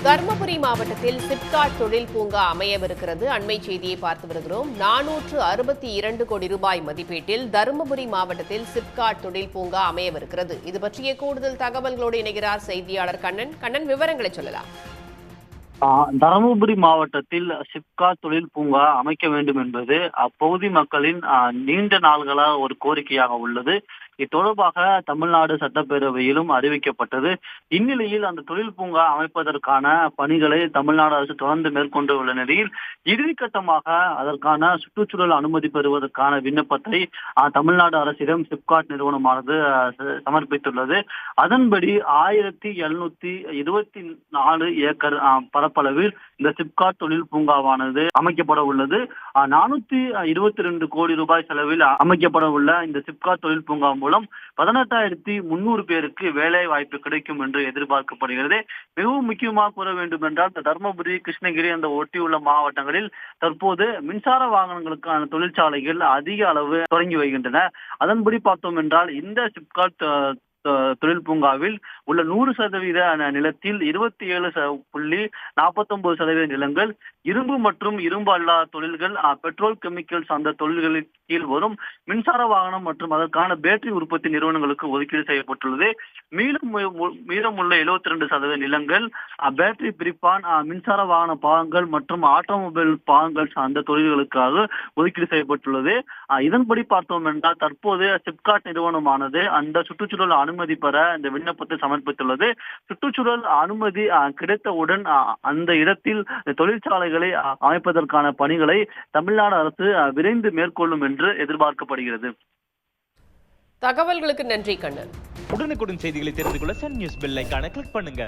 தருமபுரி மாவட்டத்தில் சிப்காட் தொழில் பூங்கா அமையவிருக்கிறது. அண்மை செய்தியை பார்த்து வருகிறோம். 462 கோடி ரூபாய் மதிப்பீட்டில் தருமபுரி மாவட்டத்தில் சிப்காட் தொழில் பூங்கா அமையவிருக்கிறது. இது பற்றிய கூடுதல் தகவல்களோடு இணைகிறார் செய்தியாளர் கண்ணன். கண்ணன், விவரங்களை சொல்லலாம். தருமபுரி மாவட்டத்தில் சிப்காட் தொழில் பூங்கா அமைக்க வேண்டும் என்பது அப்பகுதி மக்களின் நீண்ட நாள்களாக ஒரு கோரிக்கையாக உள்ளது. இது தொடர்பாக தமிழ்நாடு சட்டப்பேரவையிலும் அறிவிக்கப்பட்டது. இந்நிலையில் அந்த தொழில் பூங்கா அமைப்பதற்கான பணிகளை தமிழ்நாடு அரசு தொடர்ந்து மேற்கொண்டு உள்ள நிலையில் இறுதிக்கட்டமாக அதற்கான சுற்றுச்சூழல் அனுமதி பெறுவதற்கான விண்ணப்பத்தை தமிழ்நாடு அரசிடம் சிப்காட் நிறுவனமானது சமர்ப்பித்துள்ளது. அதன்படி 1724 ஏக்கர் பரப்பளவில் இந்த சிப்காட் தொழில் பூங்காவானது அமைக்கப்பட உள்ளது. 422 கோடி ரூபாய் செலவில் அமைக்கப்பட உள்ள இந்த சிப்காட் தொழில் பூங்கா மூலம் 18,300 பேருக்கு வேலை வாய்ப்பு கிடைக்கும் என்று எதிர்பார்க்கப்படுகிறது. மிகவும் முக்கியமாக கூற வேண்டும் என்றால் தருமபுரி, கிருஷ்ணகிரி அந்த ஒட்டியுள்ள மாவட்டங்களில் தற்போது மின்சார வாகனங்களுக்கான தொழிற்சாலைகள் அதிக அளவு தொடங்கி வருகின்றன. அதன்படி பார்த்தோம் என்றால் இந்த சிப்காட் தொழில் பூங்காவில் உள்ள 100% நிலத்தில் 27.49% நிலங்கள் இரும்பு மற்றும் இரும்பு அல்லாத தொழில்கள், பெட்ரோல் கெமிக்கல் சார்ந்த தொழில்களின் கீழ் வரும் மின்சார வாகனம் மற்றும் அதற்கான பேட்டரி உற்பத்தி நிறுவனங்களுக்கு ஒதுக்கீடு செய்யப்பட்டுள்ளது. மீதமுள்ள 72% நிலங்கள் பேட்டரி பிரிப்பான், மின்சார வாகன பாகங்கள் மற்றும் ஆட்டோமொபைல் பாகங்கள் சார்ந்த தொழில்களுக்காக ஒதுக்கீடு செய்யப்பட்டுள்ளது. இதன்படி பார்த்தோம் என்றால் தற்போது சிப்காட் நிறுவனமானது அந்த சுற்றுச்சூழல் அனுமதி பெற இந்த விண்ணப்பத்தை சமர்ப்பித்துள்ளது. சுற்றுச்சூழல் அனுமதி கிடைத்தவுடன் அந்த இடத்தில் தொழிற்சாலைகளை அமைப்பதற்கான பணிகளை தமிழ்நாடு அரசு விரைந்து மேற்கொள்ளும் என்று எதிர்பார்க்கப்படுகிறது. தகவல்களுக்கு நன்றி கண்ணன். உடனுக்குடன் செய்திகளை தெரிந்து கொள்ள சன் நியூஸ் பெல் ஐகானை கிளிக் பண்ணுங்க.